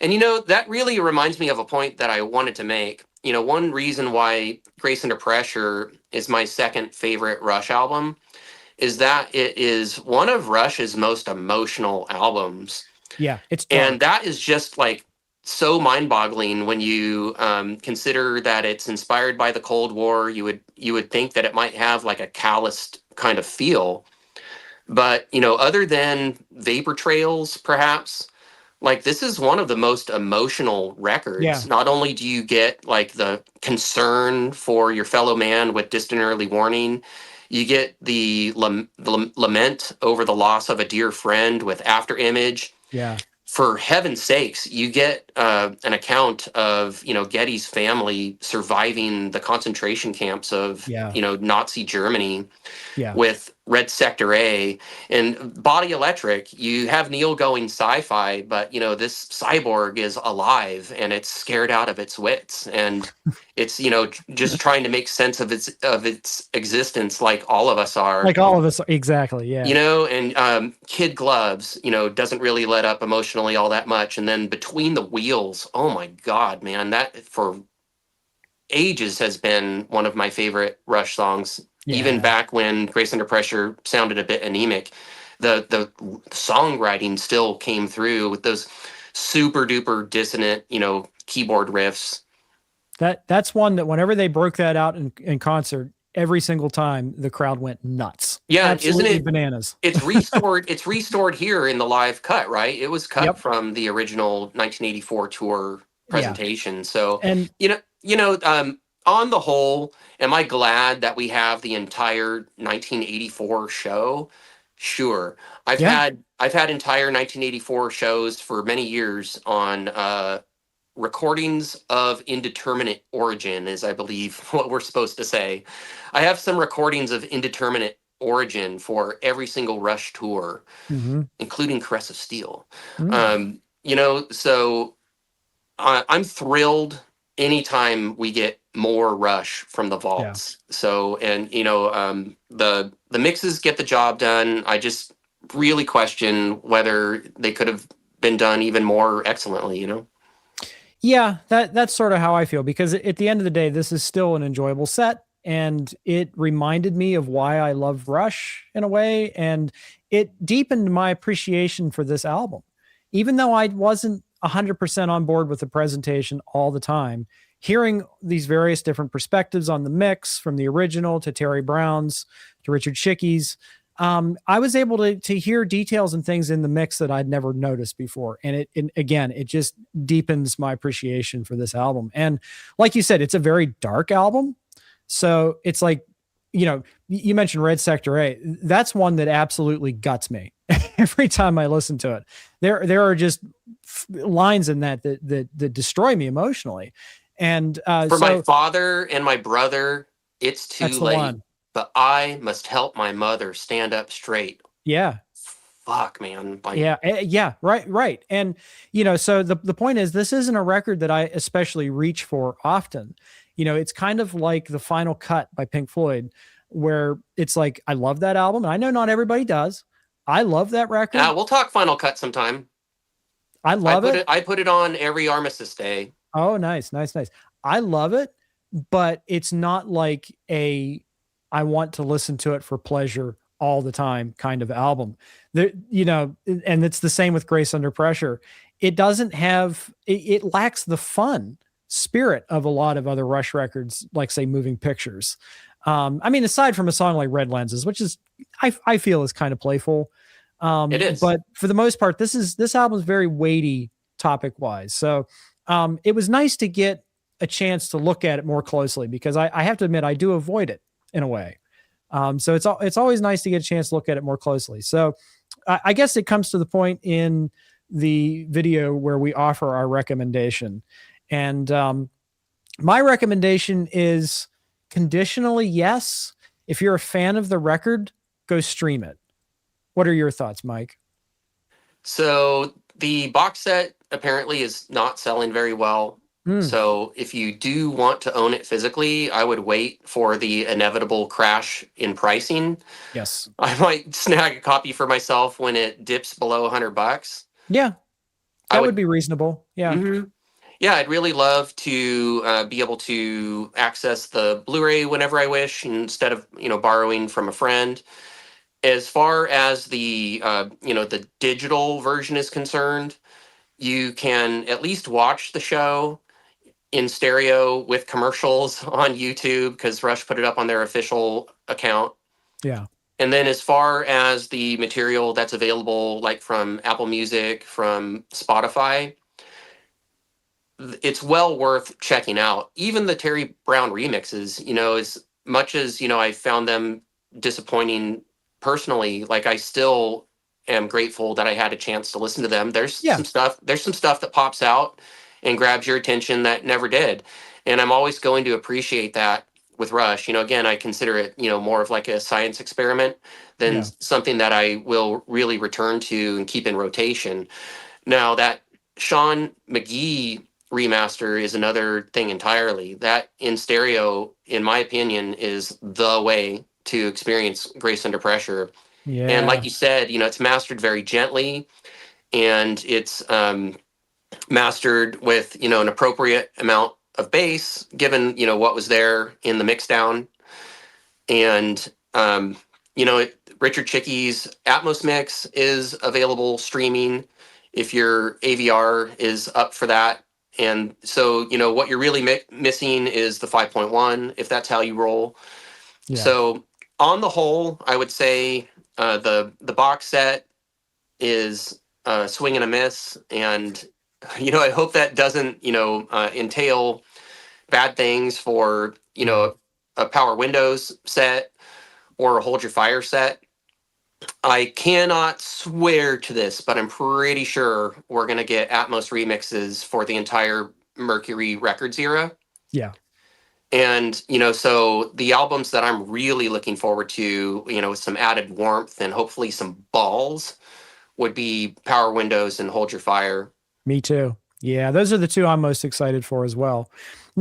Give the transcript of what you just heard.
And that really reminds me of a point that I wanted to make. One reason why Grace Under Pressure is my second favorite Rush album is that it is one of Rush's most emotional albums. Yeah, it's And dark. that is just like so mind-boggling when you consider that it's inspired by the Cold War. You would think that it might have like a calloused kind of feel, but other than Vapor Trails, perhaps, like this is one of the most emotional records. Yeah. Not only do you get like the concern for your fellow man with Distant Early Warning, you get the lament over the loss of a dear friend with After Image. Yeah. For heaven's sakes, you get an account of Getty's family surviving the concentration camps of Yeah. Nazi Germany Yeah. with Red Sector A and Body Electric. You have Neil going sci-fi, but this cyborg is alive and it's scared out of its wits, and it's just trying to make sense of its existence, like all of us are. Like all of us. Exactly. Yeah. And Kid Gloves, doesn't really let up emotionally all that much, and then Between the Wheels, oh my god, man, that for ages has been one of my favorite Rush songs. Even Yeah. back when Grace Under Pressure sounded a bit anemic, the songwriting still came through with those super duper dissonant, keyboard riffs. That's one that whenever they broke that out in concert, every single time the crowd went nuts. Yeah, and isn't Absolutely it? bananas. It's restored. It's restored here in the live cut, right? It was cut Yep. from the original 1984 tour Yeah. presentation. So, And on the whole, am I glad that we have the entire 1984 show? Sure. yeah. I've had entire 1984 shows for many years on recordings of indeterminate origin, is I believe what we're supposed to say. I have some recordings of indeterminate origin for every single Rush tour, Hmm. including Caress of Steel. Mm. So I'm thrilled anytime we get more Rush from the Yeah. vaults. So, and the mixes get the job done. I just really question whether they could have been done even more excellently. Yeah, that's sort of how I feel because at the end of the day, this is still an enjoyable set. And it reminded me of why I love Rush in a way. And it deepened my appreciation for this album. Even though I wasn't 100% on board with the presentation all the time, hearing these various different perspectives on the mix from the original to Terry Brown's to Richard Schickey's, I was able to hear details and things in the mix that I'd never noticed before, and again, it just deepens my appreciation for this album. And like you said, it's a very dark album, so it's like you mentioned Red Sector A. That's one that absolutely guts me every time I listen to it. There are just lines in that destroy me emotionally, and For my so father and my brother, it's too that's the late, one. but I must help my mother stand up straight. Yeah. Fuck, man. Like, Yeah, right. And so the point is this isn't a record that I especially reach for often. It's kind of like the Final Cut by Pink Floyd, where it's like I love that album, and I know not everybody does. I love that record. we'll talk Final Cut sometime. I I love put it. it. I put it on every Armistice Day. Oh, nice. I love it, but it's not like a I want to listen to it for pleasure all the time kind of album. And it's the same with Grace Under Pressure. It doesn't have it lacks the fun spirit of a lot of other Rush records, like say Moving Pictures. I mean, aside from a song like Red Lenses, which is I feel is kind of playful. It is. But for the most part, this album is very weighty topic wise. So it was nice to get a chance to look at it more closely because I have to admit I do avoid it in a way. So it's always nice to get a chance to look at it more closely. So I guess it comes to the point in the video where we offer our recommendation, and my recommendation is conditionally yes. If you're a fan of the record, go stream it. What are your thoughts, Mike? So the box set apparently is not selling very well. Mm, So if you do want to own it physically, I would wait for the inevitable crash in pricing. yes. I might snag a copy for myself when it dips below $100. Yeah. I That would would. be reasonable. Yeah. Hmm. Yeah, I'd really love to be able to access the Blu-ray whenever I wish instead of borrowing from a friend. As far as the the digital version is concerned, you can at least watch the show in stereo with commercials on YouTube because Rush put it up on their official account. Yeah. And then as far as the material that's available, like from Apple Music, from Spotify, it's well worth checking out. Even the Terry Brown remixes, as much as, I found them disappointing personally, like I still am grateful that I had a chance to listen to them. Yeah. There's some stuff that pops out and grabs your attention that never did. And I'm always going to appreciate that with Rush. Again, I consider it, more of like a science experiment than Yeah. something that I will really return to and keep in rotation. Now that Sean McGee remaster is another thing entirely. That in stereo, in my opinion, is the way to experience Grace Under Pressure. And like Yeah. you said, it's mastered very gently, and it's mastered with an appropriate amount of bass, given what was there in the mixdown. And Richard Chicky's Atmos mix is available streaming if your AVR is up for that. And so what you're really missing is the 5.1 if that's how you roll. Yeah. So on the whole, I would say the box set is a swing and a miss. And I hope that doesn't entail bad things for Yeah. a Power Windows set or a Hold Your Fire set. I cannot swear to this, but I'm pretty sure we're going to get Atmos remixes for the entire Mercury Records era. Yeah. And, so the albums that I'm really looking forward to, with some added warmth and hopefully some balls would be Power Windows and Hold Your Fire. Me too. Yeah. Those are the two I'm most excited for as well.